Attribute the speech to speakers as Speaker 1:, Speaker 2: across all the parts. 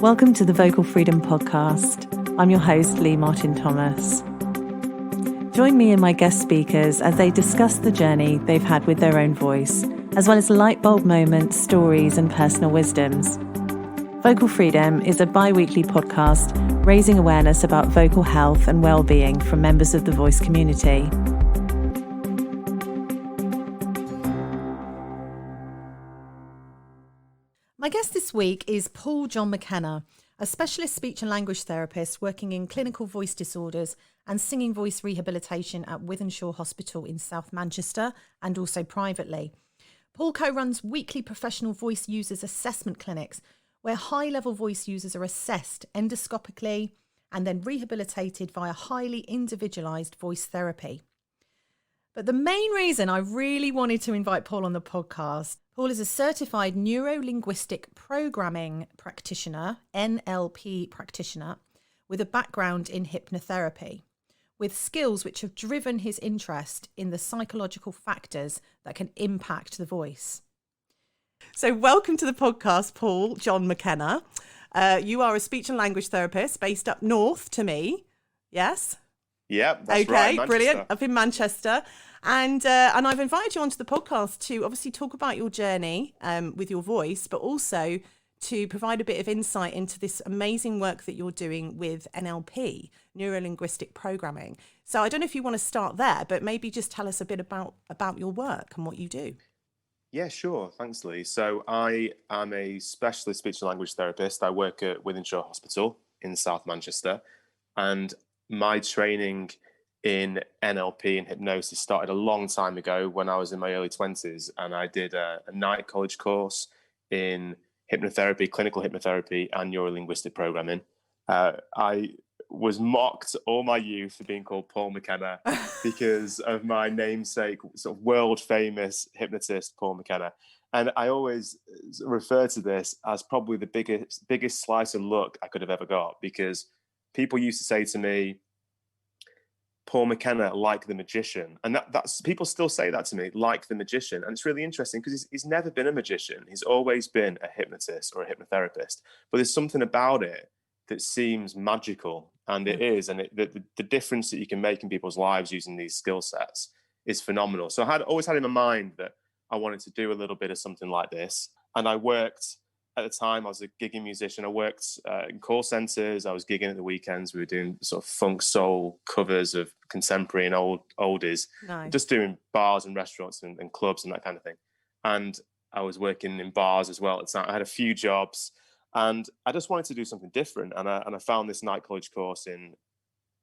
Speaker 1: Welcome to the Vocal Freedom Podcast. I'm your host, Lee Martin Thomas. Join me and my guest speakers as they discuss the journey they've had with their own voice, as well as light bulb moments, stories, and personal wisdoms. Vocal Freedom is a bi-weekly podcast raising awareness about vocal health and well-being from members of the voice community. My guest this week is Paul John McKenna, a specialist speech and language therapist working in clinical voice disorders and singing voice rehabilitation at Wythenshawe Hospital in South Manchester and also privately. Paul co-runs weekly professional voice users assessment clinics where high-level voice users are assessed endoscopically and then rehabilitated via highly individualised voice therapy. But the main reason I really wanted to invite Paul on the podcast, Paul is a certified Neuro-Linguistic Programming practitioner, NLP practitioner, with a background in hypnotherapy, with skills which have driven his interest in the psychological factors that can impact the voice. So welcome to the podcast, Paul John McKenna. You are a speech and language therapist based up north to me, yes?
Speaker 2: Yeah, that's right.
Speaker 1: Okay, brilliant. Up in Manchester. And I've invited you onto the podcast to obviously talk about your journey with your voice, but also to provide a bit of insight into this amazing work that you're doing with NLP, Neuro-Linguistic Programming. So I don't know if you want to start there, but maybe just tell us a bit about your work and what you do.
Speaker 2: Yeah, sure. Thanks, Lee. So I am a specialist speech and language therapist. I work at Wythenshawe Hospital in South Manchester, and my training in NLP and hypnosis started a long time ago when I was in my early 20s, and I did a night college course in hypnotherapy, clinical hypnotherapy, and neuro-linguistic programming. I was mocked all my youth for being called Paul McKenna because of my namesake, sort of world famous hypnotist Paul McKenna. And I always refer to this as probably the biggest slice of luck I could have ever got, because people used to say to me, Paul McKenna, like the magician. And that's people still say that to me, like the magician. And it's really interesting because he's never been a magician. He's always been a hypnotist or a hypnotherapist. But there's something about it that seems magical, and it is. And the difference that you can make in people's lives using these skill sets is phenomenal. So I had always had in my mind that I wanted to do a little bit of something like this. And I worked, at the time, I was a gigging musician. I worked in call centres. I was gigging at the weekends. We were doing sort of funk soul covers of contemporary and oldies.
Speaker 1: Nice.
Speaker 2: Just doing bars and restaurants and clubs and that kind of thing. And I was working in bars as well at the time. I had a few jobs, and I just wanted to do something different. And I found this night college course in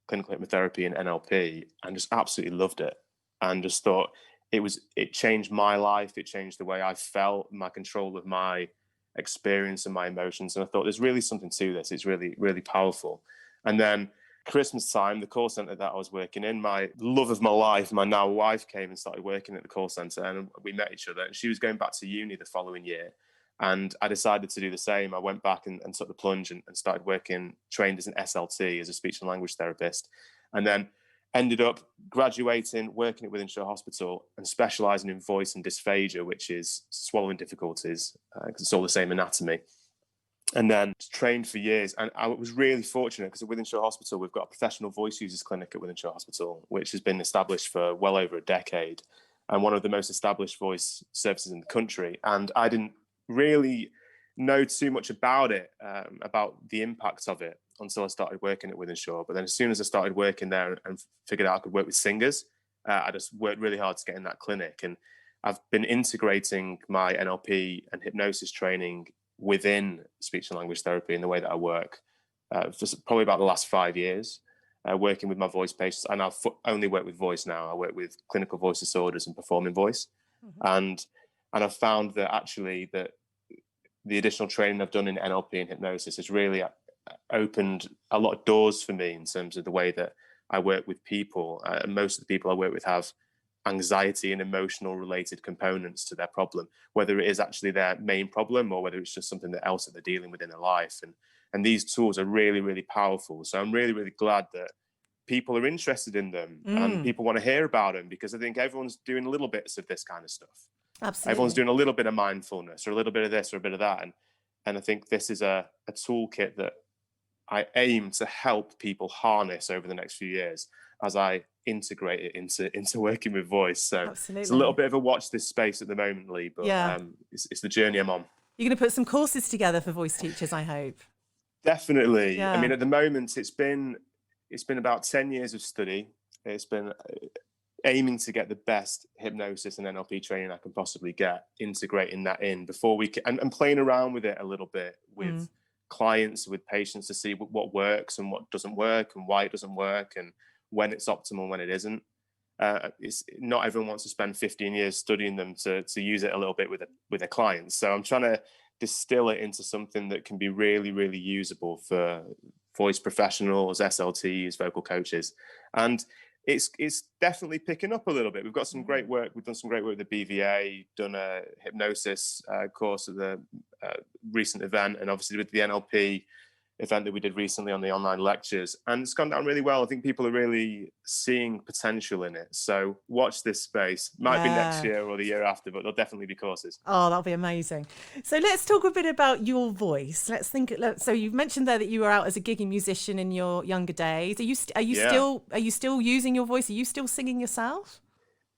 Speaker 2: clinical hypnotherapy and NLP, and just absolutely loved it. And just thought it changed my life. It changed the way I felt, my control of my experience and my emotions. And I thought there's really something to this. It's really, really powerful. And then Christmas time, the call center that I was working in, my love of my life, my now wife, came and started working at the call center, and we met each other. And she was going back to uni the following year, and I decided to do the same. I went back and took the plunge and started working, trained as an SLT, as a speech and language therapist, and then ended up graduating, working at Wythenshawe Hospital and specialising in voice and dysphagia, which is swallowing difficulties, because it's all the same anatomy. And then trained for years. And I was really fortunate because at Wythenshawe Hospital, we've got a professional voice users clinic at Wythenshawe Hospital, which has been established for well over a decade, and one of the most established voice services in the country. And I didn't really know too much about it, about the impact of it, until I started working at Wythenshawe. But then as soon as I started working there and figured out I could work with singers, I just worked really hard to get in that clinic. And I've been integrating my NLP and hypnosis training within speech and language therapy in the way that I work for probably about the last 5 years, working with my voice patients. I now only work with voice now. I work with clinical voice disorders and performing voice. Mm-hmm. And I've found that actually that the additional training I've done in NLP and hypnosis has really opened a lot of doors for me in terms of the way that I work with people. Most of the people I work with have anxiety and emotional related components to their problem, whether it is actually their main problem or whether it's just something else that they're dealing with in their life. And these tools are really, really powerful. So I'm really, really glad that people are interested in them and people want to hear about them, because I think everyone's doing little bits of this kind of stuff.
Speaker 1: Absolutely.
Speaker 2: Everyone's doing a little bit of mindfulness or a little bit of this or a bit of that. And I think this is a toolkit that I aim to help people harness over the next few years as I integrate it into working with voice. So it's a little
Speaker 1: Absolutely.
Speaker 2: bit of a watch this space at the moment, Lee, but
Speaker 1: Yeah.
Speaker 2: it's the journey I'm on.
Speaker 1: You're going to put some courses together for voice teachers, I hope.
Speaker 2: Definitely. I
Speaker 1: Yeah.
Speaker 2: mean, at the moment, it's been about 10 years of study. It's been aiming to get the best hypnosis and NLP training I can possibly get, integrating that in before we can, and playing around with it a little bit with clients, with patients, to see what works and what doesn't work, and why it doesn't work, and when it's optimal, when it isn't. It's not everyone wants to spend 15 years studying them to use it a little bit with their clients. So I'm trying to distill it into something that can be really, really usable for voice professionals, SLTs, vocal coaches. And it's definitely picking up a little bit. We've got some great work. We've done some great work with the BVA, done a hypnosis course at the recent event, and obviously with the NLP event that we did recently on the online lectures, and it's gone down really well. I think people are really seeing potential in it. So watch this space. Might be next year or the year after, but there'll definitely be courses.
Speaker 1: Oh, that'll be amazing. So let's talk a bit about your voice. So you've mentioned there that you were out as a gigging musician in your younger days. Are you still using your voice? Are you still singing yourself?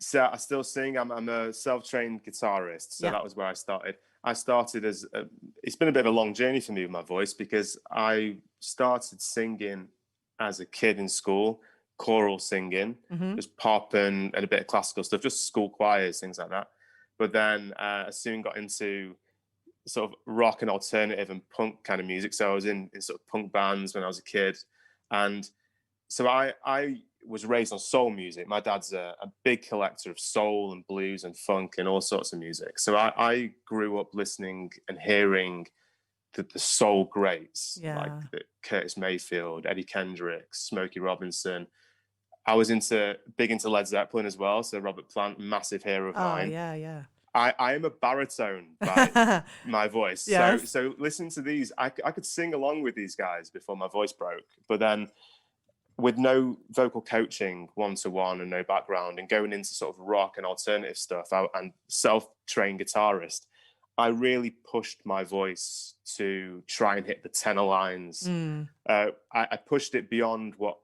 Speaker 2: So I still sing. I'm a self-trained guitarist. So
Speaker 1: Yeah.
Speaker 2: that was where I started. I started it's been a bit of a long journey for me with my voice, because I started singing as a kid in school, choral singing, just pop and a bit of classical stuff, just school choirs, things like that. But then I soon got into sort of rock and alternative and punk kind of music. So I was in sort of punk bands when I was a kid. And so I was raised on soul music. My dad's a big collector of soul and blues and funk and all sorts of music. So I grew up listening and hearing the soul greats, like Curtis Mayfield, Eddie Kendrick, Smokey Robinson. I was big into Led Zeppelin as well. So Robert Plant, massive hero of mine.
Speaker 1: Yeah.
Speaker 2: I am a baritone by my voice.
Speaker 1: Yes.
Speaker 2: So listening to these, I could sing along with these guys before my voice broke. But then, with no vocal coaching one-to-one and no background, and going into sort of rock and alternative stuff, and self-trained guitarist, I really pushed my voice to try and hit the tenor lines. I pushed it beyond what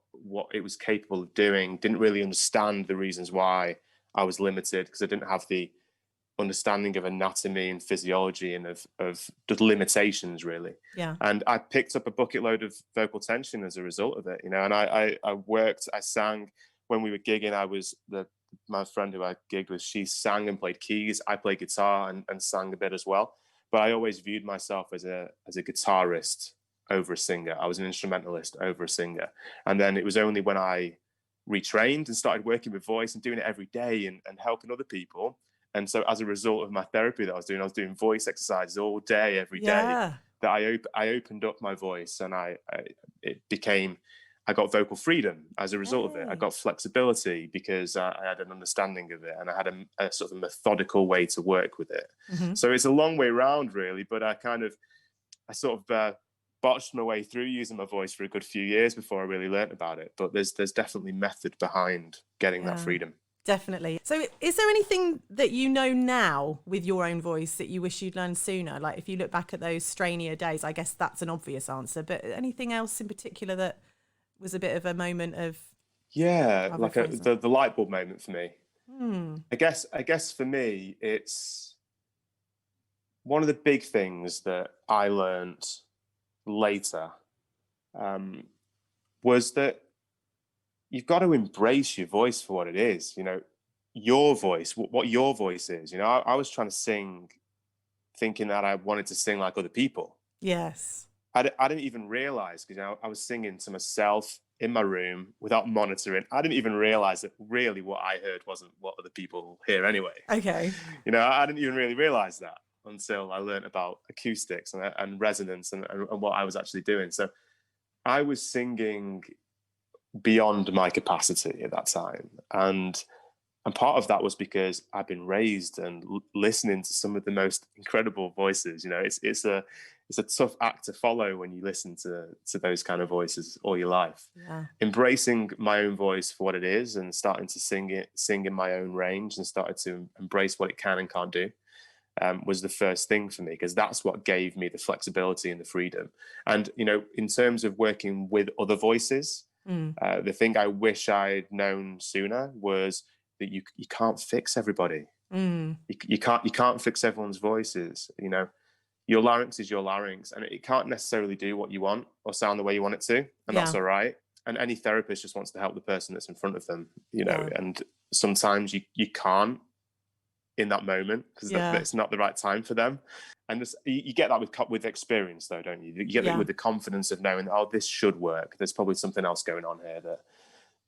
Speaker 2: it was capable of doing. Didn't really understand the reasons why I was limited, because I didn't have the understanding of anatomy and physiology and of the limitations, really.
Speaker 1: Yeah.
Speaker 2: And I picked up a bucket load of vocal tension as a result of it, and I sang when we were gigging. My friend who I gigged with, she sang and played keys. I played guitar and sang a bit as well. But I always viewed myself as a guitarist over a singer. I was an instrumentalist over a singer. And then it was only when I retrained and started working with voice and doing it every day and helping other people. And so as a result of my therapy that I was doing voice exercises all day, every day, that I opened up my voice, and I got vocal freedom as a result of it. I got flexibility because I had an understanding of it, and I had a sort of methodical way to work with it. So it's a long way around, really, but I sort of botched my way through using my voice for a good few years before I really learned about it. But there's definitely method behind getting that freedom.
Speaker 1: Definitely. So is there anything that you know now with your own voice that you wish you'd learned sooner? Like, if you look back at those strainier days, I guess that's an obvious answer, but anything else in particular that was a bit of a moment of...
Speaker 2: Yeah, like the light bulb moment for me. I guess for me, it's one of the big things that I learned later was that you've got to embrace your voice for what it is. Your voice, what your voice is. I was trying to sing thinking that I wanted to sing like other people.
Speaker 1: Yes.
Speaker 2: I didn't even realize, because I was singing to myself in my room without monitoring. I didn't even realize that really what I heard wasn't what other people hear anyway.
Speaker 1: Okay.
Speaker 2: I didn't even really realize that until I learned about acoustics and resonance and what I was actually doing. So I was singing beyond my capacity at that time. And part of that was because I've been raised and listening to some of the most incredible voices. It's a tough act to follow when you listen to those kind of voices all your life.
Speaker 1: Yeah.
Speaker 2: Embracing my own voice for what it is and starting to sing in my own range and started to embrace what it can and can't do. was the first thing for me, because that's what gave me the flexibility and the freedom. And, you know, in terms of working with other voices, the thing I wish I'd known sooner was that you can't fix everybody. You can't fix everyone's voices. You know, your larynx is your larynx, and it can't necessarily do what you want or sound the way you want it to, and that's all right. And any therapist just wants to help the person that's in front of them, you know, and sometimes you can't in that moment because it's not the right time for them. And this, you get that with experience, though, don't you? You get that with the confidence of knowing, oh, this should work. There's probably something else going on here that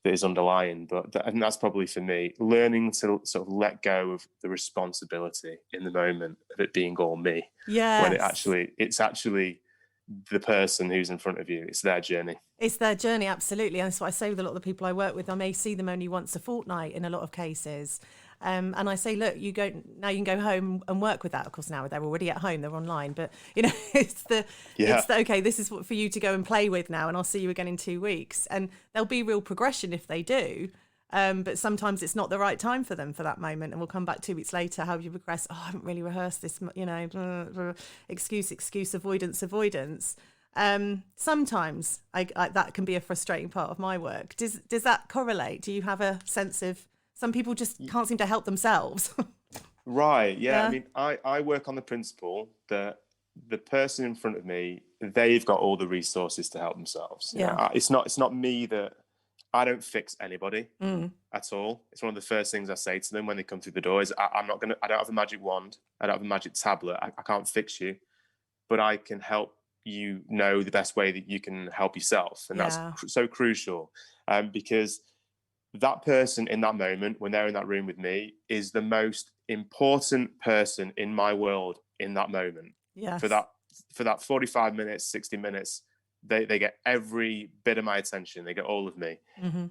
Speaker 2: is underlying. And that's probably for me, learning to sort of let go of the responsibility in the moment of it being all me. When it's actually the person who's in front of you. It's their journey.
Speaker 1: It's their journey, absolutely. And that's what I say with a lot of the people I work with. I may see them only once a fortnight in a lot of cases. And I say, look, you can go home and work with that. Of course, now they're already at home, they're online, but you know, it's the okay, this is what for you to go and play with now, and I'll see you again in 2 weeks. And there'll be real progression if they do. But sometimes it's not the right time for them for that moment. And we'll come back 2 weeks later. How have you progressed? Oh, I haven't really rehearsed this, you know, blah, blah, excuse, avoidance. Sometimes that can be a frustrating part of my work. Does that correlate? Do you have a sense of some people just can't seem to help themselves?
Speaker 2: Right. Yeah. I mean, I work on the principle that the person in front of me, they've got all the resources to help themselves.
Speaker 1: Yeah.
Speaker 2: You know, it's not me that I don't fix anybody at all. It's one of the first things I say to them when they come through the door is I don't have a magic wand. I don't have a magic tablet. I can't fix you, but I can help you know the best way that you can help yourself. And that's so crucial because that person in that moment, when they're in that room with me, is the most important person in my world in that moment.
Speaker 1: Yes.
Speaker 2: For that 45 minutes, 60 minutes, they get every bit of my attention. They get all of me.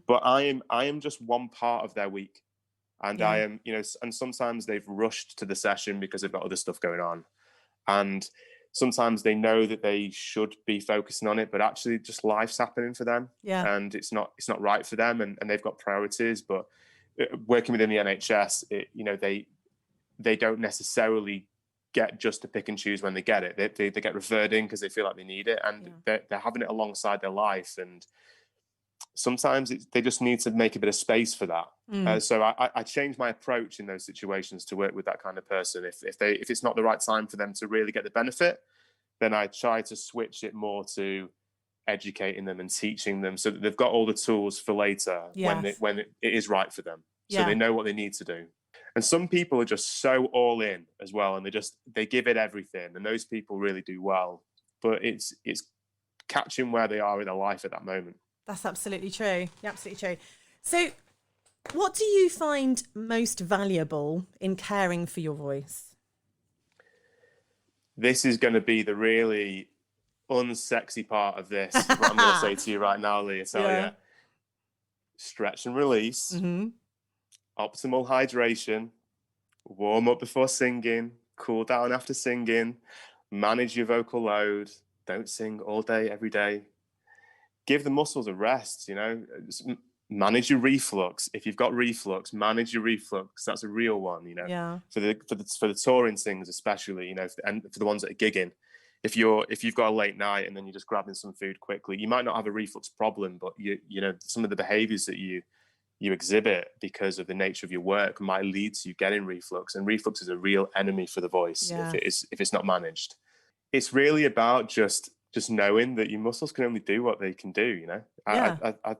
Speaker 2: But I am just one part of their week. And I am, you know, and sometimes they've rushed to the session because they've got other stuff going on. And sometimes they know that they should be focusing on it, but actually just life's happening for them. Yeah. And it's not right for them, and they've got priorities. But working within the NHS, you know, they don't necessarily get just to pick and choose when they get it. They get referred in because they feel like they need it, and they're having it alongside their life. And sometimes they just need to make a bit of space for that. So I change my approach in those situations to work with that kind of person. If it's not the right time for them to really get the benefit, then I try to switch it more to educating them and teaching them so that they've got all the tools for later when it is right for them. So they know what they need to do. And some people are just so all in as well, and they give it everything, and those people really do well. But it's catching where they are in their life at that moment.
Speaker 1: That's absolutely true. Absolutely true. So what do you find most valuable in caring for your voice?
Speaker 2: This is going to be the really unsexy part of this, what I'm going to say to you right now, Lee. I tell you. Stretch and release, optimal hydration, warm up before singing, cool down after singing, manage your vocal load, don't sing all day, every day. Give the muscles a rest, you know, manage your reflux. If you've got reflux, manage your reflux. That's a real one, you know, for the touring singers, especially, you know, and for the ones that are gigging. If you've got a late night and then you're just grabbing some food quickly, you might not have a reflux problem, but you know, some of the behaviors that you exhibit because of the nature of your work might lead to you getting reflux. And reflux is a real enemy for the voice if it's not managed. It's really about just knowing that your muscles can only do what they can do, you know. I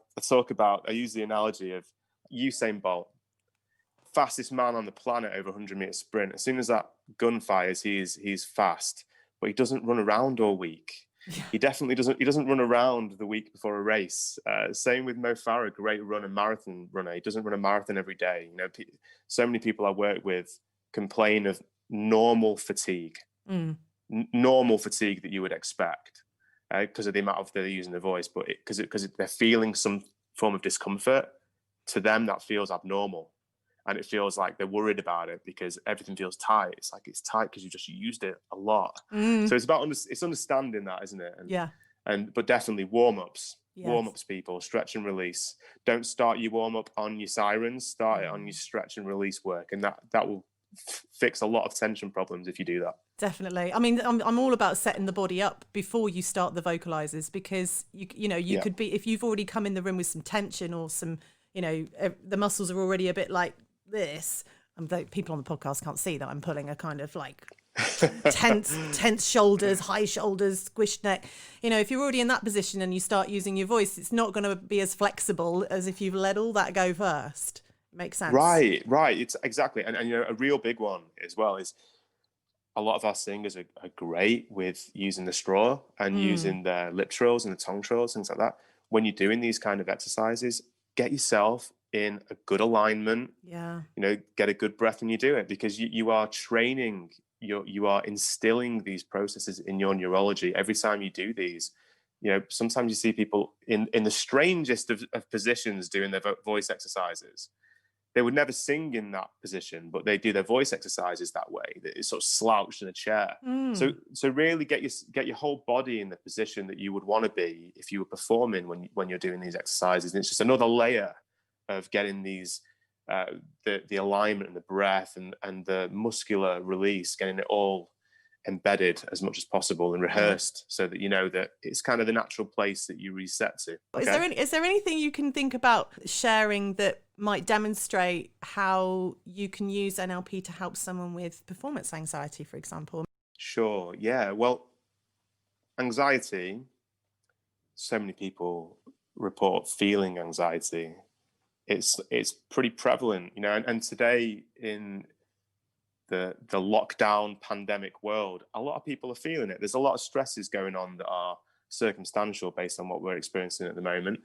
Speaker 2: use the analogy of Usain Bolt, fastest man on the planet over 100-meter sprint. As soon as that gun fires, he's fast, but he doesn't run around all week. He definitely doesn't. He doesn't run around the week before a race. Same with Mo Farah, great marathon runner. He doesn't run a marathon every day. You know, so many people I work with complain of normal fatigue, normal fatigue that you would expect because of the amount of they're using the voice, but because they're feeling some form of discomfort. To them, that feels abnormal. And it feels like they're worried about it because everything feels tight. It's like it's tight because you just used it a lot. So it's about it's understanding that, isn't it? But definitely warm-ups. Yes. Warm-ups, people. Stretch and release. Don't start your warm-up on your sirens. Start it on your stretch and release work, and that will fix a lot of tension problems if you do that.
Speaker 1: Definitely. I mean, I'm all about setting the body up before you start the vocalizers, because you could be, if you've already come in the room with some tension or some, the muscles are already a bit like this. Though people on the podcast can't see that I'm pulling a kind of like tense shoulders, high shoulders, squished neck. If you're already in that position and you start using your voice, it's not going to be as flexible as if you've let all that go first. Makes sense.
Speaker 2: Right. It's exactly. And a real big one as well is a lot of our singers are great with using the straw and using their lip trills and the tongue trills, things like that. When you're doing these kind of exercises, get yourself in a good alignment.
Speaker 1: Yeah.
Speaker 2: Get a good breath when you do it, because you are training, you are instilling these processes in your neurology every time you do these. Sometimes you see people in the strangest of positions doing their voice exercises. They would never sing in that position, but they do their voice exercises that way. It's sort of slouched in a chair. So really get your whole body in the position that you would want to be if you were performing when you're doing these exercises. And it's just another layer of getting these the alignment and the breath and the muscular release, getting it all embedded as much as possible and rehearsed, so that that it's kind of the natural place that you reset to. Okay?
Speaker 1: Is there anything you can think about sharing that might demonstrate how you can use NLP to help someone with performance anxiety, for example?
Speaker 2: Sure. Yeah. Well, anxiety, so many people report feeling anxiety. It's pretty prevalent, and today in the lockdown pandemic world, a lot of people are feeling it. There's a lot of stresses going on that are circumstantial based on what we're experiencing at the moment.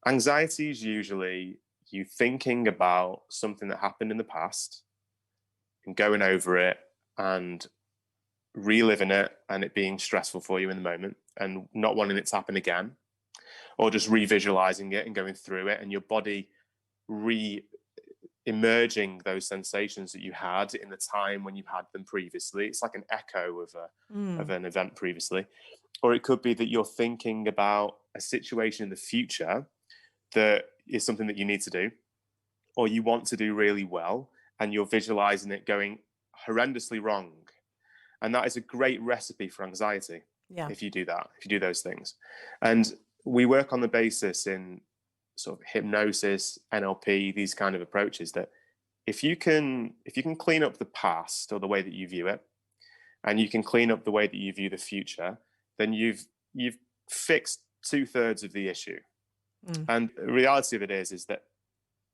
Speaker 2: Anxiety is usually you thinking about something that happened in the past and going over it and reliving it, and it being stressful for you in the moment and not wanting it to happen again, or just revisualizing it and going through it, and your body emerging those sensations that you had in the time when you had them previously. It's like an echo of an event previously. Or it could be that you're thinking about a situation in the future that is something that you need to do, or you want to do really well, and you're visualizing it going horrendously wrong. And that is a great recipe for anxiety.
Speaker 1: Yeah.
Speaker 2: If you do that, if you do those things. And we work on the basis in sort of hypnosis, NLP, these kind of approaches, that if you can clean up the past or the way that you view it, and you can clean up the way that you view the future, then you've fixed 2/3 of the issue. And the reality of it is that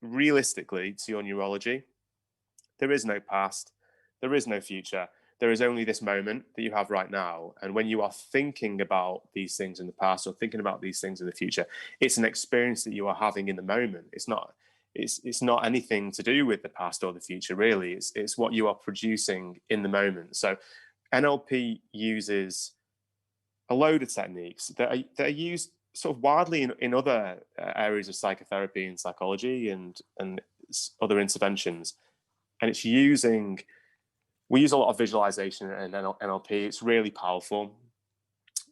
Speaker 2: realistically, to your neurology, there is no past, there is no future. There is only this moment that you have right now. And when you are thinking about these things in the past or thinking about these things in the future, it's an experience that you are having in the moment. It's not anything to do with the past or the future, really. It's what you are producing in the moment. So NLP uses a load of techniques that are used sort of widely in other areas of psychotherapy and psychology and other interventions. And we use a lot of visualization and NLP. It's really powerful.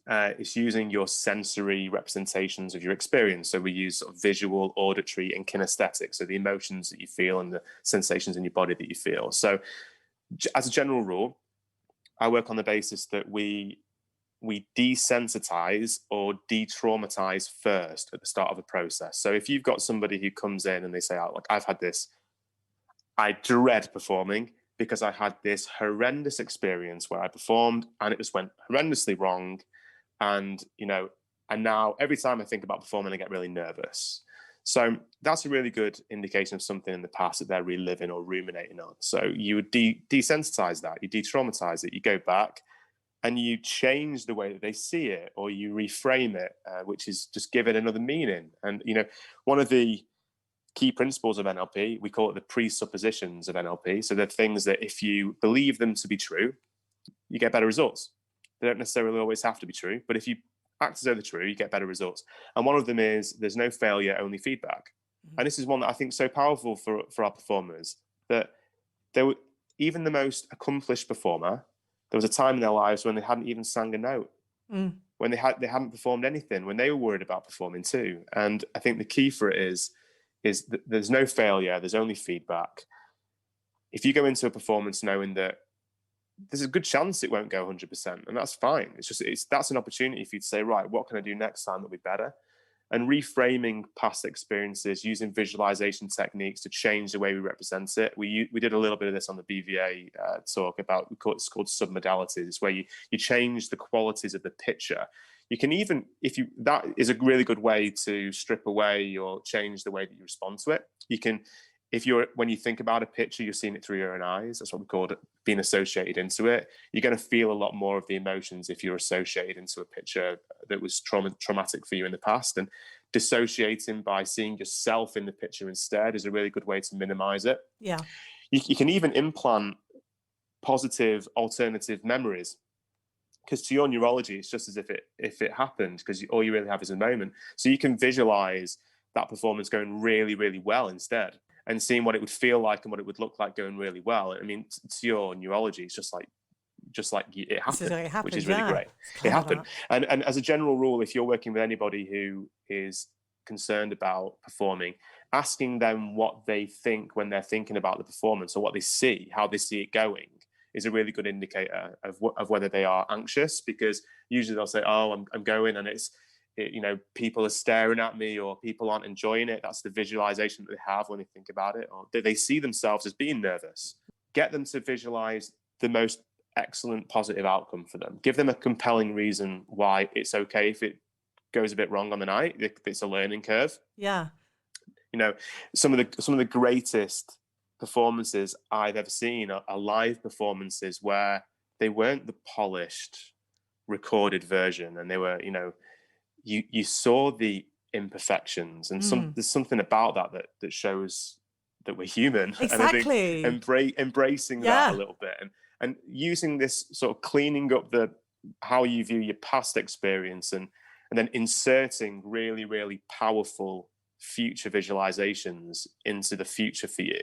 Speaker 2: It's using your sensory representations of your experience. So we use sort of visual, auditory, and kinesthetic. So the emotions that you feel and the sensations in your body that you feel. So as a general rule, I work on the basis that we desensitize or de-traumatize first at the start of a process. So if you've got somebody who comes in and they say, "Oh, look, I've had this, I dread performing because I had this horrendous experience where I performed and it just went horrendously wrong. And, and now every time I think about performing, I get really nervous." So that's a really good indication of something in the past that they're reliving or ruminating on. So you would desensitize that, you de-traumatize it, you go back and you change the way that they see it, or you reframe it, which is just give it another meaning. And, one of the key principles of NLP, we call it the presuppositions of NLP. So they're things that if you believe them to be true, you get better results. They don't necessarily always have to be true, but if you act as though they're true, you get better results. And one of them is there's no failure, only feedback. And this is one that I think is so powerful for our performers, that even the most accomplished performer, there was a time in their lives when they hadn't even sang a note, when they hadn't performed anything, when they were worried about performing too. And I think the key for it is that there's no failure, there's only feedback. if you go into a performance knowing that there's a good chance it won't go 100%, and that's fine. That's an opportunity for you to say, right, what can I do next time that'll be better? And reframing past experiences, using visualization techniques to change the way we represent it. We did a little bit of this on the BVA talk about, it's called submodalities, where you change the qualities of the picture. You can even, that is a really good way to strip away or change the way that you respond to it. You can, when you think about a picture, you're seeing it through your own eyes. That's what we call it, being associated into it. You're going to feel a lot more of the emotions if you're associated into a picture that was traumatic for you in the past. And dissociating by seeing yourself in the picture instead is a really good way to minimize it.
Speaker 1: Yeah.
Speaker 2: You can even implant positive alternative memories, because to your neurology, it's just as if it happened, because all you really have is a moment. So you can visualize that performance going really, really well instead, and seeing what it would feel like and what it would look like going really well. I mean, to your neurology, it's just like it happened, which is really great. It happened. And as a general rule, if you're working with anybody who is concerned about performing, asking them what they think when they're thinking about the performance, or what they see, how they see it going, is a really good indicator of whether they are anxious, because usually they'll say, oh, I'm going, and people are staring at me, or people aren't enjoying it. That's the visualization that they have when they think about it, or they see themselves as being nervous. Get them to visualize the most excellent positive outcome for them. Give them a compelling reason why it's okay if it goes a bit wrong on the night. It's a learning curve.
Speaker 1: Yeah.
Speaker 2: Some of the greatest performances I've ever seen are live performances where they weren't the polished recorded version, and they were, you saw the imperfections, and there's something about that shows that we're human.
Speaker 1: Exactly.
Speaker 2: And I think embracing that a little bit, and using this sort of cleaning up how you view your past experience, and then inserting really, really powerful future visualizations into the future for you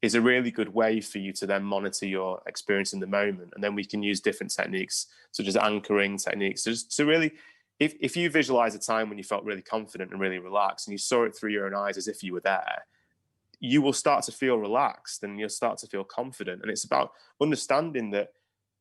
Speaker 2: is a really good way for you to then monitor your experience in the moment. And then we can use different techniques, such as anchoring techniques, just to really, if you visualize a time when you felt really confident and really relaxed, and you saw it through your own eyes as if you were there, you will start to feel relaxed, and you'll start to feel confident. And it's about understanding that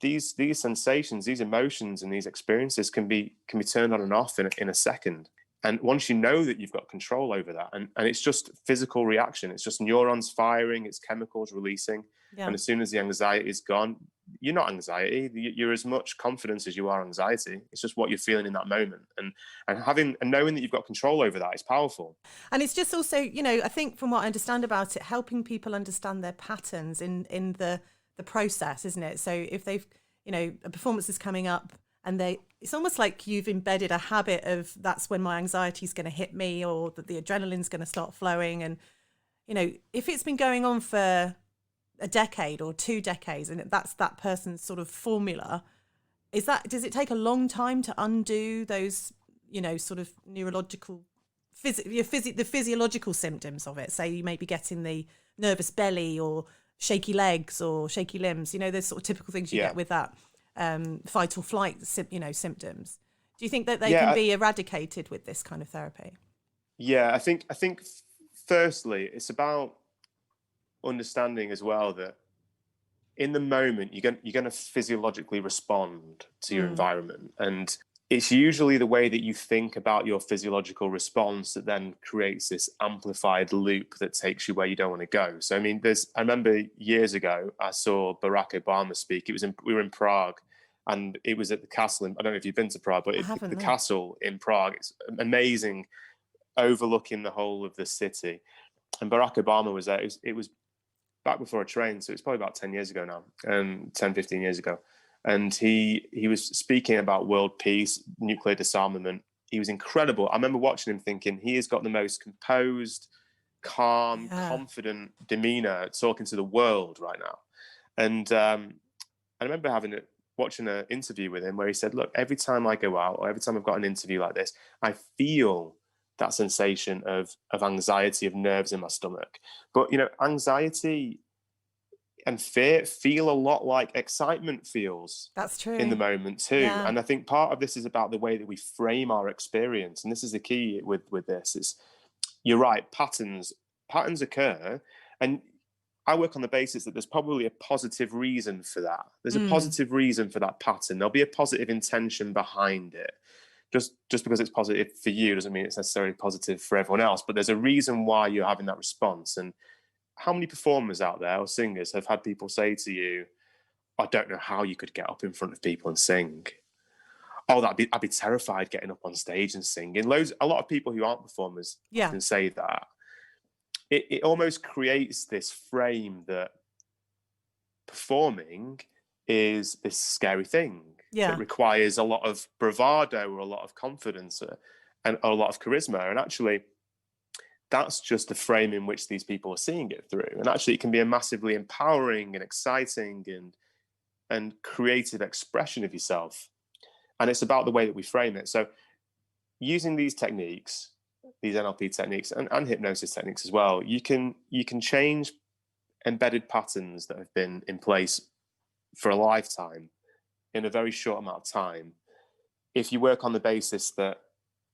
Speaker 2: these sensations, these emotions, and these experiences can be turned on and off in a second. And once you know that you've got control over that, and it's just physical reaction, it's just neurons firing, it's chemicals releasing. Yeah. And as soon as the anxiety is gone, you're not anxiety. You're as much confidence as you are anxiety. It's just what you're feeling in that moment. And knowing that you've got control over that is powerful.
Speaker 1: And it's just also, I think from what I understand about it, helping people understand their patterns in the process, isn't it? So if they've, a performance is coming up, and it's almost like you've embedded a habit of, that's when my anxiety is going to hit me, or that the adrenaline's going to start flowing. And, if it's been going on for a decade or 2 decades, and that's that person's sort of formula, does it take a long time to undo those, sort of neurological, the physiological symptoms of it? Say you may be getting the nervous belly, or shaky legs, or shaky limbs, there's sort of typical things you get with that. Fight or flight, symptoms. Do you think that they can be eradicated with this kind of therapy?
Speaker 2: Yeah, I think firstly, it's about understanding as well that in the moment you're going to physiologically respond to your environment, and it's usually the way that you think about your physiological response that then creates this amplified loop that takes you where you don't want to go. So, I mean, I remember years ago, I saw Barack Obama speak. We were in Prague, and it was at the castle. I don't know if you've been to Prague, but the castle in Prague, it's amazing, overlooking the whole of the city. And Barack Obama was there. It was back before a train, so it's probably about 10 years ago now, 10, 15 years ago. And he was speaking about world peace, nuclear disarmament. He was incredible. I remember watching him thinking, he has got the most composed, calm, confident demeanor talking to the world right now. And I remember watching an interview with him where he said, look, every time I go out, or every time I've got an interview like this, I feel that sensation of anxiety, of nerves in my stomach. But, anxiety and fear feel a lot like excitement feels. That's true. In the moment too. Yeah. And I think part of this is about the way that we frame our experience. And this is the key with this. You're right, patterns occur. And I work on the basis that there's probably a positive reason for that. There's a
Speaker 1: Mm.
Speaker 2: positive reason for that pattern. There'll be a positive intention behind it. Just because it's positive for you doesn't mean it's necessarily positive for everyone else, but there's a reason why you're having that response. And how many performers out there or singers have had people say to you, I don't know how you could get up in front of people and sing. Oh, I'd be terrified getting up on stage and singing. A lot of people who aren't performers often say that. It almost creates this frame that performing is this scary thing that requires a lot of bravado or a lot of confidence and a lot of charisma. And actually, that's just the frame in which these people are seeing it through. And actually, it can be a massively empowering and exciting and creative expression of yourself. And it's about the way that we frame it. So using these techniques, these NLP techniques and hypnosis techniques as well, you can change embedded patterns that have been in place for a lifetime in a very short amount of time if you work on the basis that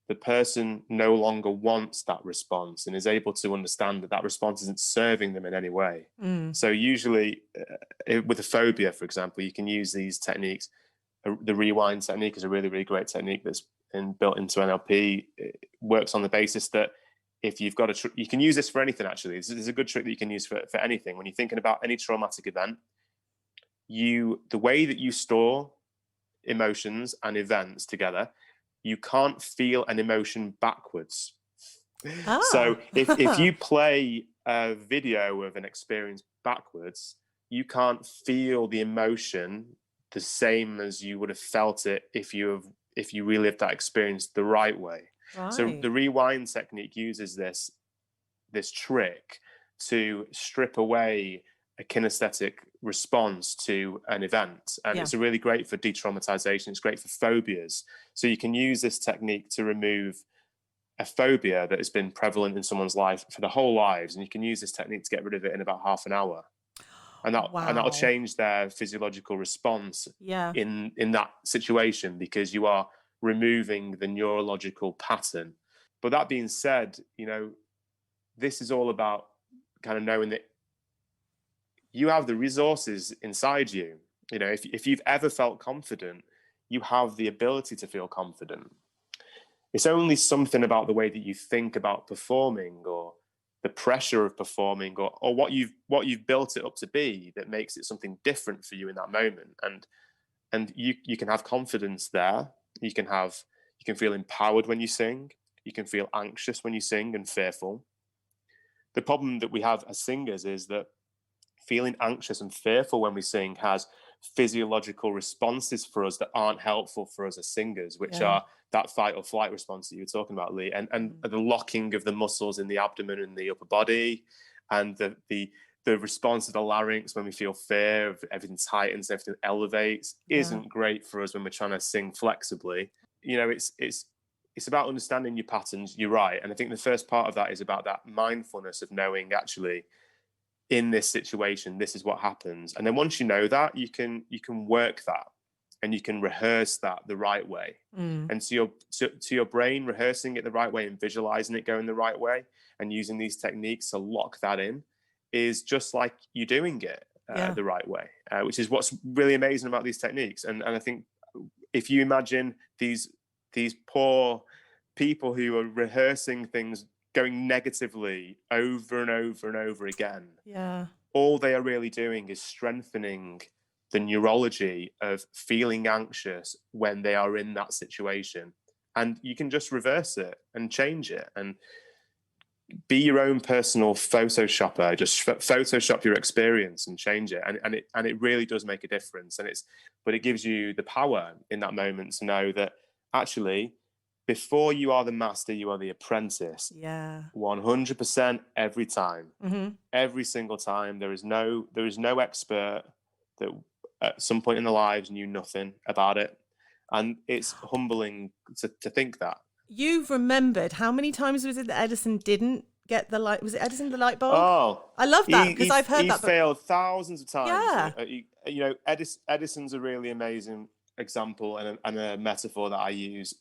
Speaker 2: the person no longer wants that response and is able to understand that that response isn't serving them in any way. So usually with a phobia, for example, you can use these techniques. The rewind technique is a really, really great technique that's built into NLP. It works on the basis that if you've got you can use this for anything, actually. This is a good trick that you can use for anything. When you're thinking about any traumatic event, the way that you store emotions and events together, you can't feel an emotion backwards. So if you play a video of an experience backwards, you can't feel the emotion the same as you would have felt it if you relived that experience the right way. Right. So the rewind technique uses this trick to strip away a kinesthetic response to an event. And it's really great for detraumatization. It's great for phobias. So you can use this technique to remove a phobia that has been prevalent in someone's life for their whole lives. And you can use this technique to get rid of it in about half an hour. And that'll change their physiological response in that situation, because you are removing the neurological pattern. But that being said, this is all about kind of knowing that you have the resources inside you. If you've ever felt confident, you have the ability to feel confident. It's only something about the way that you think about performing, or the pressure of performing, or what you've built it up to be, that makes it something different for you in that moment. And you can have confidence there. You can feel empowered when you sing. You can feel anxious when you sing and fearful. The problem that we have as singers is that feeling anxious and fearful when we sing has physiological responses for us that aren't helpful for us as singers, which are that fight or flight response that you were talking about, Lee, and the locking of the muscles in the abdomen and the upper body, and the response to the larynx when we feel fear, everything tightens, everything elevates, isn't great for us when we're trying to sing flexibly. It's about understanding your patterns. You're right. And I think the first part of that is about that mindfulness of knowing, actually, in this situation, this is what happens. And then once you know that, you can work that, and you can rehearse that the right way. And to your brain, rehearsing it the right way and visualizing it going the right way and using these techniques to lock that in is just like you doing it the right way, which is what's really amazing about these techniques. And I think if you imagine these poor people who are rehearsing things going negatively over and over and over again, all they are really doing is strengthening the neurology of feeling anxious when they are in that situation. And you can just reverse it and change it and be your own personal photoshopper. Just photoshop your experience and change it. And it really does make a difference. But it gives you the power in that moment to know that actually, before you are the master, you are the apprentice. 100% every time. Every single time. There is no expert that at some point in their lives knew nothing about it. And it's humbling to think that.
Speaker 1: You've remembered, how many times was it that Edison didn't get the light? Was it Edison, the light bulb?
Speaker 2: Oh,
Speaker 1: I love that, because I've heard that.
Speaker 2: He failed thousands of times.
Speaker 1: Yeah.
Speaker 2: Edison's a really amazing example and a metaphor that I use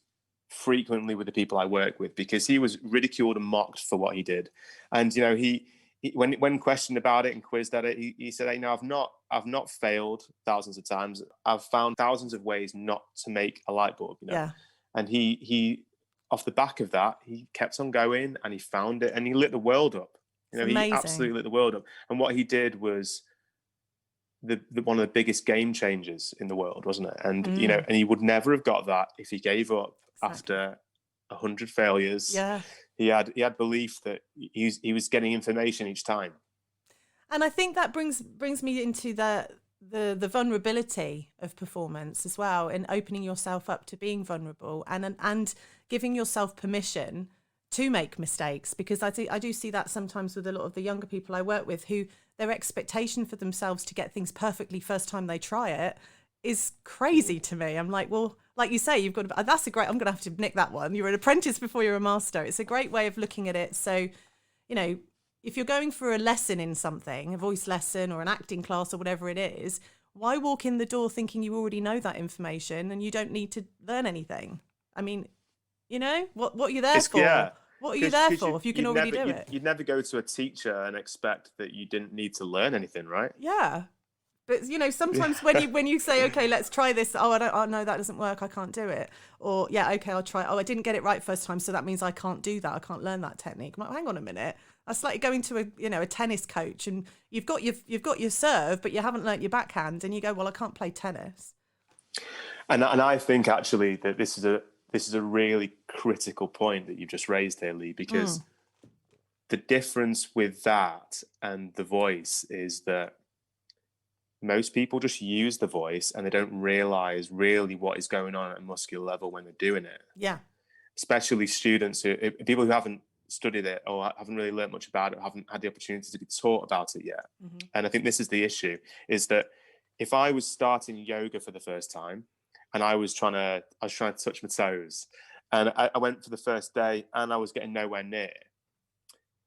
Speaker 2: frequently with the people I work with, because he was ridiculed and mocked for what he did. And, he when questioned about it and quizzed at it, he said, I've not failed thousands of times. I've found thousands of ways not to make a light bulb,
Speaker 1: Yeah.
Speaker 2: And he off the back of that, he kept on going and he found it and he lit the world up.
Speaker 1: It's
Speaker 2: He
Speaker 1: amazing.
Speaker 2: absolutely lit the world up. And what he did was the one of the biggest game changers in the world, wasn't it? And and he would never have got that if he gave up after 100 failures.
Speaker 1: Yeah.
Speaker 2: He had belief that he was getting information each time.
Speaker 1: And I think that brings me into the vulnerability of performance as well, and opening yourself up to being vulnerable and giving yourself permission to make mistakes, because I do see that sometimes with a lot of the younger people I work with, who their expectation for themselves to get things perfectly first time they try it is crazy to me. I'm like, well, like you say, I'm going to have to nick that one. You're an apprentice before you're a master. It's a great way of looking at it. So, if you're going for a lesson in something, a voice lesson or an acting class or whatever it is, why walk in the door thinking you already know that information and you don't need to learn anything? I mean, what are you there for?
Speaker 2: Yeah.
Speaker 1: What are you there for if you can already do it?
Speaker 2: You'd never go to a teacher and expect that you didn't need to learn anything, right?
Speaker 1: Yeah. But, sometimes when you say, okay, let's try this. Oh, no, that doesn't work. I can't do it. Or, yeah, okay, I'll try. Oh, I didn't get it right first time. So that means I can't do that. I can't learn that technique. I'm like, hang on a minute. That's like going to a tennis coach and you've got your serve, but you haven't learnt your backhand, and you go, well, I can't play tennis.
Speaker 2: And I think actually that this is a really critical point that you've just raised here, Lee, because the difference with that and the voice is that most people just use the voice and they don't realize really what is going on at a muscular level when they're doing it.
Speaker 1: Yeah.
Speaker 2: Especially students people who haven't studied it or haven't really learned much about it, or haven't had the opportunity to be taught about it yet. Mm-hmm. And I think this is the issue, is that if I was starting yoga for the first time and I was trying to touch my toes, and I went for the first day and I was getting nowhere near,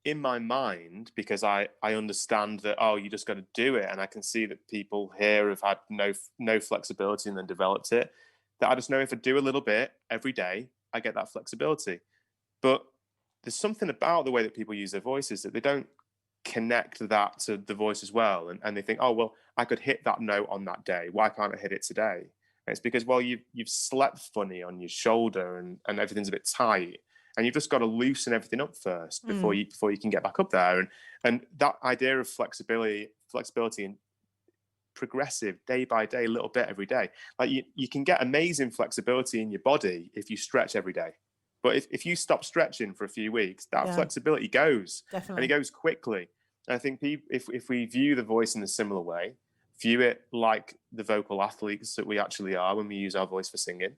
Speaker 2: in my mind, because I understand that, you just got to do it, and I can see that people here have had no flexibility and then developed it, that I just know if I do a little bit every day, I get that flexibility. But there's something about the way that people use their voices that they don't connect that to the voice as well, and they think, oh, well, I could hit that note on that day, why can't I hit it today? And it's because, well, you've slept funny on your shoulder and everything's a bit tight, and you've just got to loosen everything up first before you can get back up there. And that idea of flexibility and progressive, day by day, a little bit every day. Like you can get amazing flexibility in your body if you stretch every day. But if you stop stretching for a few weeks, that flexibility goes.
Speaker 1: Definitely.
Speaker 2: And it goes quickly. And I think if we view the voice in a similar way, view it like the vocal athletes that we actually are when we use our voice for singing,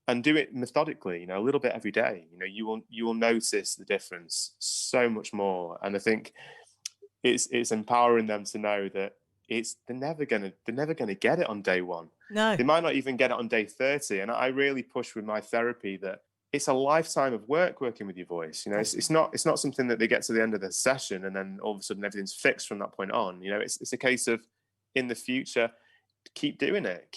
Speaker 2: and do it methodically, a little bit every day, you will notice the difference so much more. And I think it's empowering them to know that they're never gonna get it on day one.
Speaker 1: No,
Speaker 2: they might not even get it on day 30. And I really push with my therapy that it's a lifetime of working with your voice. It's not something that they get to the end of the session and then all of a sudden everything's fixed from that point on. It's a case of, in the future, keep doing it.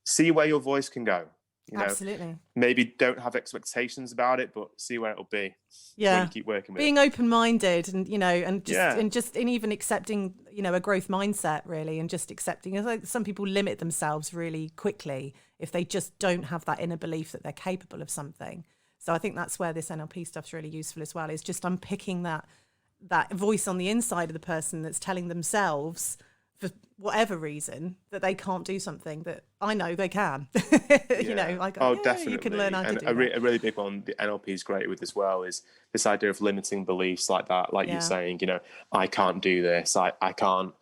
Speaker 2: See where your voice can go.
Speaker 1: Absolutely.
Speaker 2: Maybe don't have expectations about it, but see where it'll be. When you keep working with
Speaker 1: being
Speaker 2: it.
Speaker 1: Open-minded and even accepting a growth mindset, really, and just accepting. Like some people limit themselves really quickly if they just don't have that inner belief that they're capable of something. So I think that's where this NLP stuff's really useful as well, is just unpicking that voice on the inside of the person that's telling themselves, for whatever reason, that they can't do something that I know they can. Definitely. You can learn how to do
Speaker 2: that. A really big one the NLP is great with as well is this idea of limiting beliefs like that. Like you're saying, I can't do this. I can't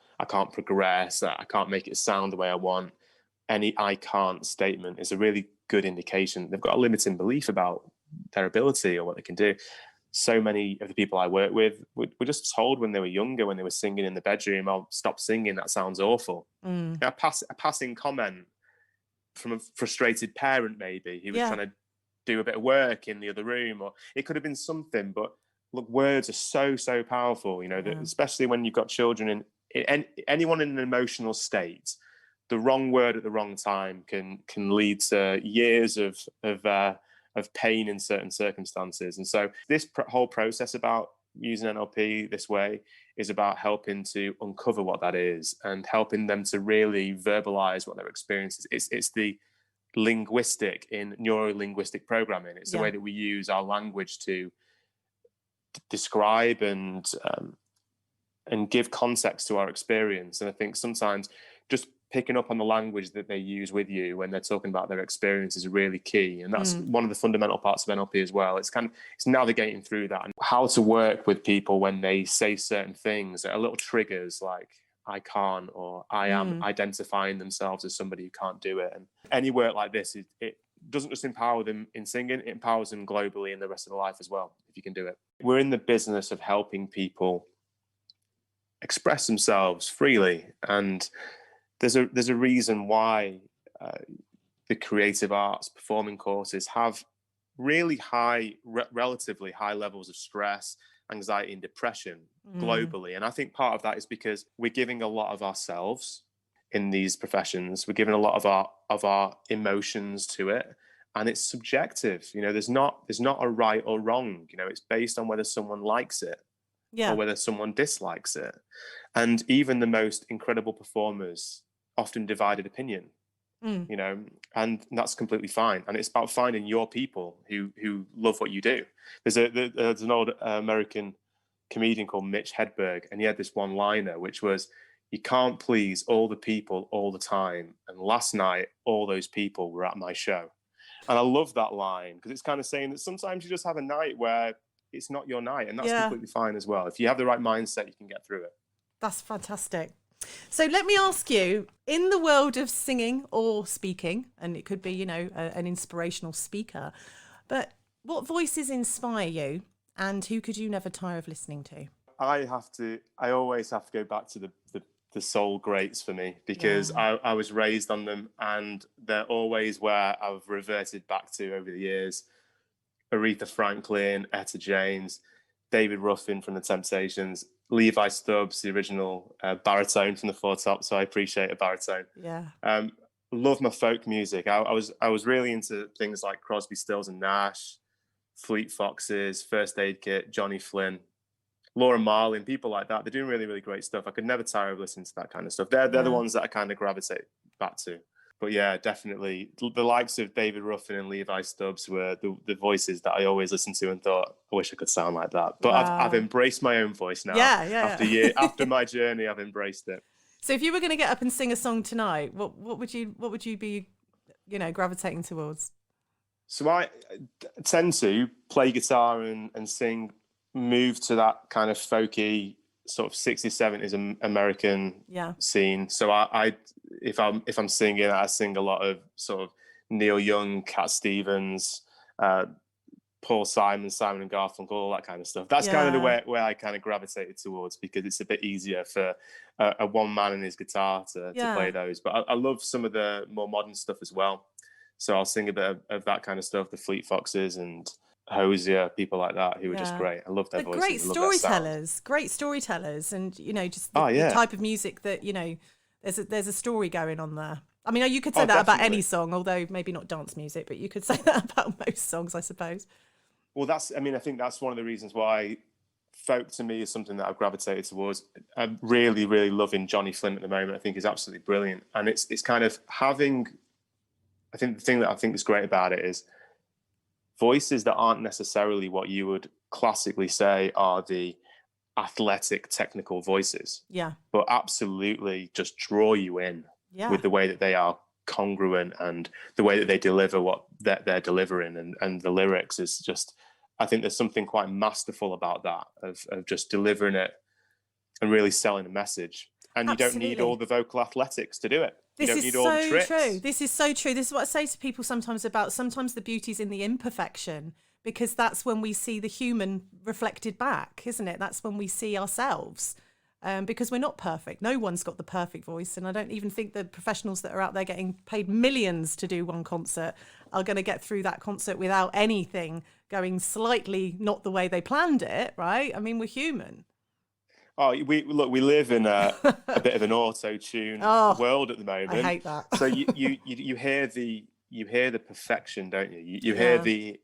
Speaker 2: progress. I can't make it sound the way I want. Any I can't statement is a really good indication they've got a limiting belief about their ability or what they can do. So many of the people I work with were just told when they were younger, when they were singing in the bedroom, "Oh, stop singing, that sounds awful." A passing comment from a frustrated parent, maybe, who was trying to do a bit of work in the other room, or it could have been something. But look, words are so powerful, that especially when you've got children and anyone in an emotional state, the wrong word at the wrong time can lead to years of pain in certain circumstances. And so this whole process about using NLP this way is about helping to uncover what that is and helping them to really verbalize what their experience is. It's the linguistic in neuro-linguistic programming. It's the way that we use our language to describe and give context to our experience. And I think sometimes just picking up on the language that they use with you when they're talking about their experience is really key. And that's one of the fundamental parts of NLP as well. It's navigating through that and how to work with people when they say certain things that are little triggers like I can't, or I am, identifying themselves as somebody who can't do it. And any work like this, it doesn't just empower them in singing, it empowers them globally in the rest of their life as well, if you can do it. We're in the business of helping people express themselves freely, and there's a reason why the creative arts performing courses have really high, relatively high levels of stress, anxiety and depression globally. And I think part of that is because we're giving a lot of ourselves in these professions. We're giving a lot of our emotions to it, and it's subjective. There's not a right or wrong. It's based on whether someone likes it or whether someone dislikes it. And even the most incredible performers often divided opinion, and that's completely fine. And it's about finding your people who love what you do. There's an old American comedian called Mitch Hedberg, and he had this one liner, which was, you can't please all the people all the time. And last night, all those people were at my show. And I love that line because it's kind of saying that sometimes you just have a night where it's not your night, and that's completely fine as well. If you have the right mindset, you can get through it.
Speaker 1: That's fantastic. So let me ask you, in the world of singing or speaking, and it could be, an inspirational speaker, but what voices inspire you and who could you never tire of listening to? I
Speaker 2: always have to go back to the soul greats for me, because I was raised on them, and they're always where I've reverted back to over the years. Aretha Franklin, Etta James, David Ruffin from the Temptations, Levi Stubbs, the original baritone from the Four Tops, so I appreciate a baritone. Love my folk music. I was really into things like Crosby, Stills and Nash, Fleet Foxes, First Aid Kit, Johnny Flynn, Laura Marlin, people like that. They're doing really, really great stuff. I could never tire of listening to that kind of stuff. They're the ones that I kind of gravitate back to. But yeah, definitely the likes of David Ruffin and Levi Stubbs were the voices that I always listened to and thought, I wish I could sound like that. But I've embraced my own voice now. After my journey, I've embraced it.
Speaker 1: So if you were going to get up and sing a song tonight, what would you be, gravitating towards?
Speaker 2: So I tend to play guitar and sing, move to that kind of folky sort of 60s, 70s American scene. So if I'm singing, I sing a lot of sort of Neil Young, Cat Stevens, Paul Simon and Garfunkel, all that kind of stuff. That's kind of the way where I kind of gravitated towards, because it's a bit easier for a one man and his guitar to play those. But I love some of the more modern stuff as well. So I'll sing a bit of that kind of stuff, the Fleet Foxes and Hosier, people like that who are just great. I love their voices.
Speaker 1: Great storytellers, and just the type of music that there's a story going on there. I mean, you could say that about any song, although maybe not dance music, but you could say that about most songs, I suppose.
Speaker 2: Well, I think that's one of the reasons why folk to me is something that I've gravitated towards. I'm really, really loving Johnny Flynn at the moment. I think he's absolutely brilliant, and it's kind of having. I think the thing that I think is great about it is voices that aren't necessarily what you would classically say are the athletic, technical voices. But absolutely just draw you in with the way that they are congruent and the way that they deliver what they're delivering, and the lyrics is just, I think there's something quite masterful about that, of just delivering it and really selling a message. And you don't need all the vocal athletics to do it.
Speaker 1: This is so true. This is so true. This is what I say to people sometimes the beauty's in the imperfection, because that's when we see the human reflected back, isn't it? That's when we see ourselves, because we're not perfect. No one's got the perfect voice. And I don't even think the professionals that are out there getting paid millions to do one concert are going to get through that concert without anything going slightly not the way they planned it, right? I mean, we're human.
Speaker 2: Oh, we live in a bit of an auto-tune world at the moment.
Speaker 1: I hate that.
Speaker 2: So you hear the perfection, don't you? You hear the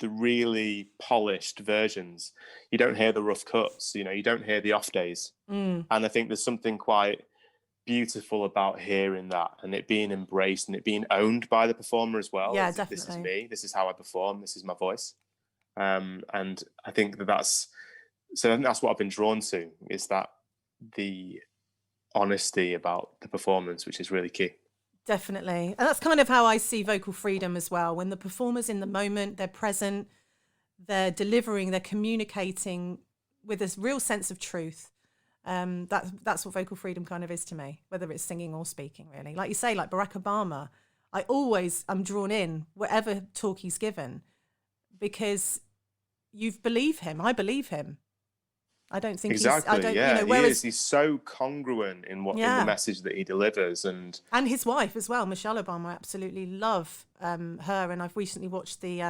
Speaker 2: the really polished versions. You don't hear the rough cuts, you know, you don't hear the off days. And I think there's something quite beautiful about hearing that and it being embraced and it being owned by the performer as well.
Speaker 1: Yeah,
Speaker 2: This is
Speaker 1: definitely.
Speaker 2: me, this is how I perform, this is my voice. And I think that's what I've been drawn to, is that the honesty about the performance, which is really key.
Speaker 1: Definitely. And that's kind of how I see vocal freedom as well. When the performer's in the moment, they're present, they're delivering, they're communicating with this real sense of truth. That's what vocal freedom kind of is to me, whether it's singing or speaking, really. Like you say, like Barack Obama, I'm drawn in whatever talk he's given, because you believe him. I believe him. I don't think
Speaker 2: exactly. He's so congruent in in the message that he delivers, and
Speaker 1: his wife as well, Michelle Obama. I absolutely love her, and I've recently watched the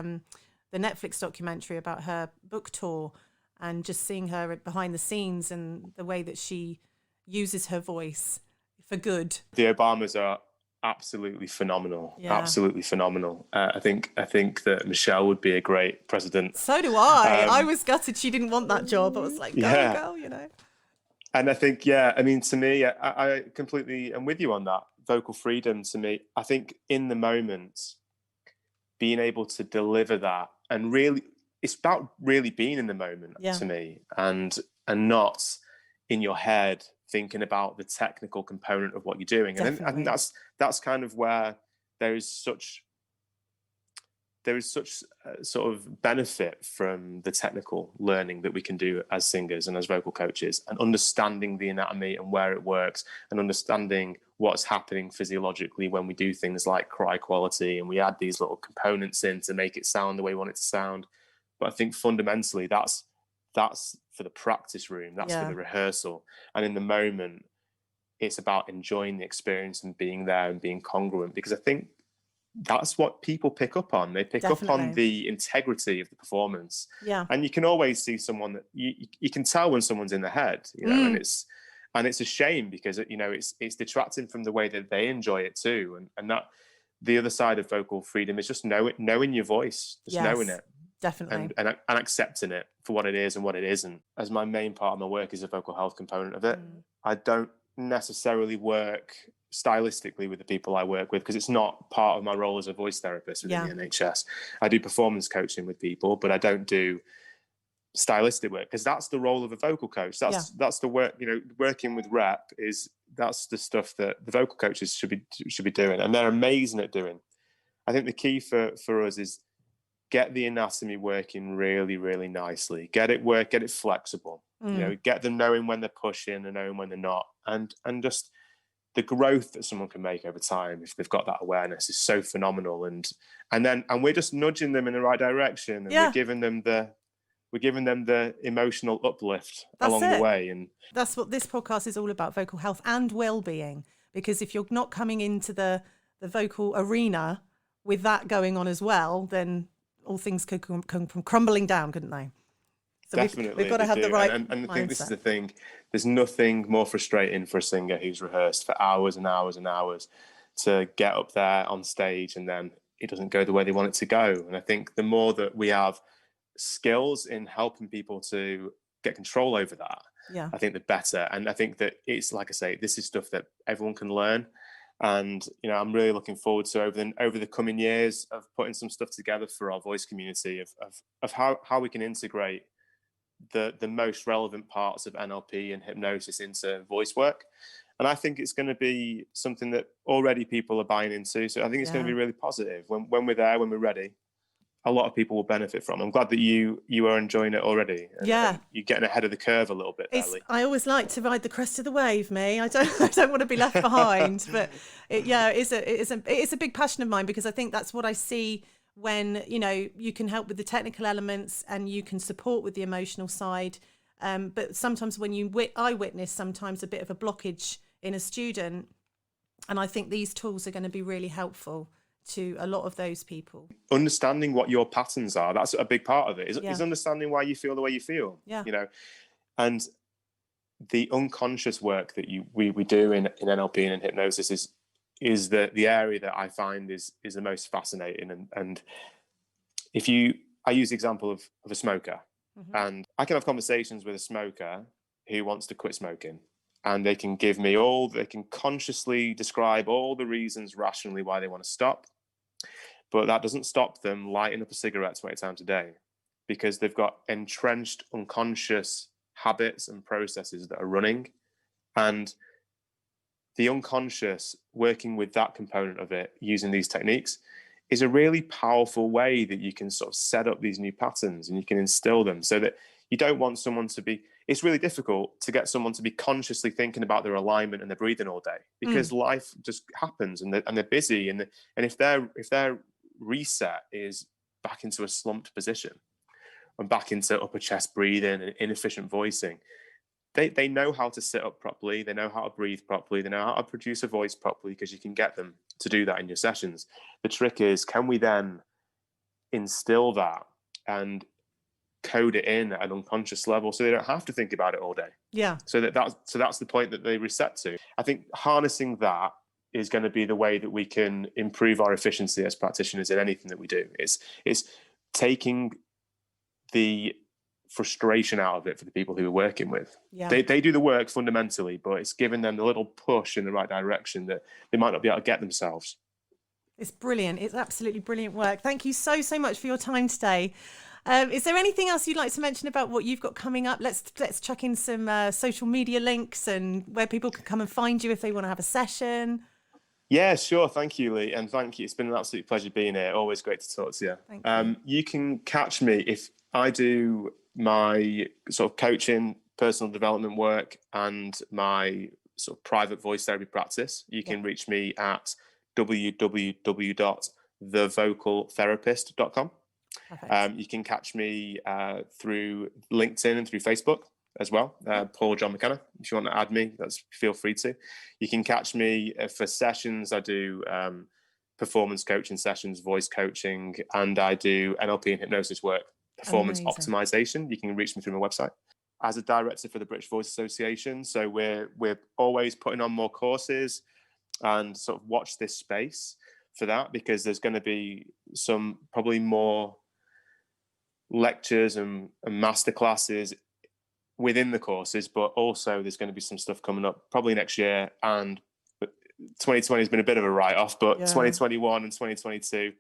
Speaker 1: Netflix documentary about her book tour, and just seeing her behind the scenes and the way that she uses her voice for good.
Speaker 2: The Obamas are absolutely phenomenal. Absolutely phenomenal. I think that Michelle would be a great president.
Speaker 1: So do I. I was gutted she didn't want that job. I was like, go, you know.
Speaker 2: And I think, I mean, to me, I completely am with you on that. Vocal freedom, to me, I think in the moment, being able to deliver that, and really, it's about really being in the moment to me, and not in your head thinking about the technical component of what you're doing. And I think that's kind of where there is such sort of benefit from the technical learning that we can do as singers and as vocal coaches, and understanding the anatomy and where it works, and understanding what's happening physiologically when we do things like cry quality and we add these little components in to make it sound the way we want it to sound. But I think fundamentally that's for the practice room, that's for the rehearsal. And in the moment, it's about enjoying the experience and being there and being congruent, because I think that's what people pick up on. They pick up on the integrity of the performance. Yeah. And you can always see someone that you can tell when someone's in the head, you know, and it's a shame, because, you know, it's detracting from the way that they enjoy it too. And that the other side of vocal freedom is just knowing your voice, just knowing it.
Speaker 1: Definitely.
Speaker 2: And accepting it for what it is and what it isn't. As my main part of my work is a vocal health component of it, I don't necessarily work stylistically with the people I work with, because it's not part of my role as a voice therapist within the NHS. I do performance coaching with people, but I don't do stylistic work, because that's the role of a vocal coach. That's the work, you know, working with rep that's the stuff that the vocal coaches should be doing, and they're amazing at doing. I think the key for us is get the anatomy working really, really nicely. Get it flexible. You know, get them knowing when they're pushing and knowing when they're not, and just the growth that someone can make over time if they've got that awareness is so phenomenal. And we're just nudging them in the right direction, and we're giving them the emotional uplift along the way. And
Speaker 1: that's what this podcast is all about: vocal health and well-being. Because if you're not coming into the vocal arena with that going on as well, then all things could come crumbling down, couldn't they? So
Speaker 2: definitely,
Speaker 1: we've got to have the right
Speaker 2: and I think this is the thing. There's nothing more frustrating for a singer who's rehearsed for hours and hours and hours to get up there on stage and then it doesn't go the way they want it to go. And I think the more that we have skills in helping people to get control over that, I think the better. And I think that it's, like I say, this is stuff that everyone can learn. And, you know, I'm really looking forward to over the coming years of putting some stuff together for our voice community of how we can integrate the most relevant parts of NLP and hypnosis into voice work. And I think it's going to be something that already people are buying into. So I think it's going to be really positive. When we're there, when we're ready, a lot of people will benefit from. I'm glad that you are enjoying it already. And you're getting ahead of the curve a little bit.
Speaker 1: I always like to ride the crest of the wave, me. I don't want to be left behind. But it is a big passion of mine, because I think that's what I see when, you know, you can help with the technical elements and you can support with the emotional side. But sometimes when I witness sometimes a bit of a blockage in a student, and I think these tools are going to be really helpful to a lot of those people.
Speaker 2: Understanding what your patterns are, that's a big part of it, is understanding why you feel the way you feel. You know, and the unconscious work that we do in NLP and in hypnosis is the area that I find is the most fascinating. And if you I use the example of a smoker, and I can have conversations with a smoker who wants to quit smoking, and they can they can consciously describe all the reasons rationally why they want to stop. But that doesn't stop them lighting up a cigarette 20 times a day, because they've got entrenched unconscious habits and processes that are running. And the unconscious, working with that component of it using these techniques, is a really powerful way that you can sort of set up these new patterns and you can instill them, so that you don't want someone to be, it's really difficult to get someone to be consciously thinking about their alignment and their breathing all day, because life just happens and they're busy. And if their reset is back into a slumped position and back into upper chest breathing and inefficient voicing, they know how to sit up properly, they know how to breathe properly, they know how to produce a voice properly, because you can get them to do that in your sessions. The trick is, can we then instill that and code it in at an unconscious level so they don't have to think about it all day?
Speaker 1: Yeah.
Speaker 2: So that's the point that they reset to. I think harnessing that is going to be the way that we can improve our efficiency as practitioners in anything that we do. It's taking the frustration out of it for the people who we're working with.
Speaker 1: Yeah.
Speaker 2: They do the work fundamentally, but it's giving them the little push in the right direction that they might not be able to get themselves.
Speaker 1: It's brilliant. It's absolutely brilliant work. Thank you so much for your time today. Is there anything else you'd like to mention about what you've got coming up? Let's chuck in some social media links and where people can come and find you if they want to have a session.
Speaker 2: Yeah, sure. Thank you, Lee. And thank you. It's been an absolute pleasure being here. Always great to talk to you.
Speaker 1: Thank you.
Speaker 2: You can catch me if I do my sort of coaching, personal development work, and my sort of private voice therapy practice. You can reach me at www.thevocaltherapist.com. You can catch me through LinkedIn and through Facebook as well. Paul John McKenna. If you want to add me, feel free to. You can catch me for sessions. I do performance coaching sessions, voice coaching, and I do NLP and hypnosis work. Performance optimization. You can reach me through my website. As a director for the British Voice Association, so we're always putting on more courses, and sort of watch this space for that, because there's going to be some probably more lectures and masterclasses within the courses, but also there's going to be some stuff coming up probably next year. And 2020 has been a bit of a write-off, but 2021 and 2022,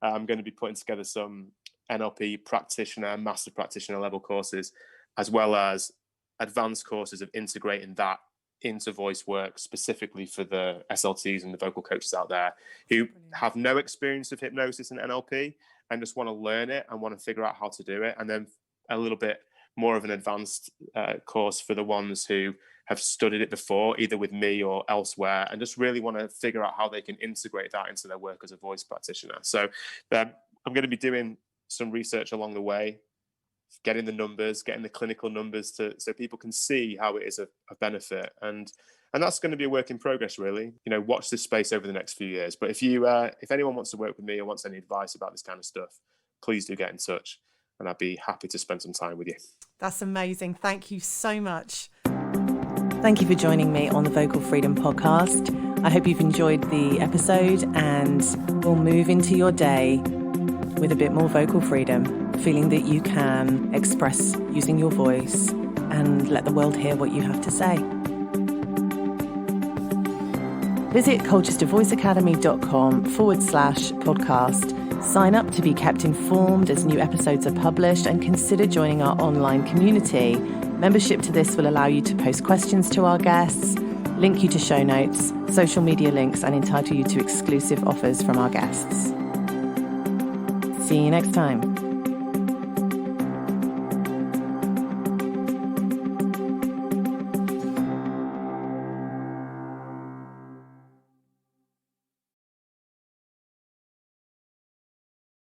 Speaker 2: I'm going to be putting together some NLP practitioner, master practitioner level courses, as well as advanced courses of integrating that into voice work, specifically for the SLTs and the vocal coaches out there who have no experience of hypnosis and NLP and just want to learn it and want to figure out how to do it. And then a little bit more of an advanced course for the ones who have studied it before, either with me or elsewhere, and just really want to figure out how they can integrate that into their work as a voice practitioner. So I'm going to be doing some research along the way, getting the numbers, getting the clinical numbers so people can see how it is a benefit. And that's going to be a work in progress, really. Watch this space over the next few years. But if anyone wants to work with me or wants any advice about this kind of stuff, please do get in touch, and I'd be happy to spend some time with you.
Speaker 1: That's amazing. Thank you so much. Thank you for joining me on the Vocal Freedom Podcast. I hope you've enjoyed the episode, and we'll move into your day with a bit more vocal freedom, feeling that you can express using your voice and let the world hear what you have to say. Visit colchestervoiceacademy.com/podcast. Sign up to be kept informed as new episodes are published, and consider joining our online community. Membership to this will allow you to post questions to our guests, link you to show notes, social media links, and entitle you to exclusive offers from our guests. See you next time.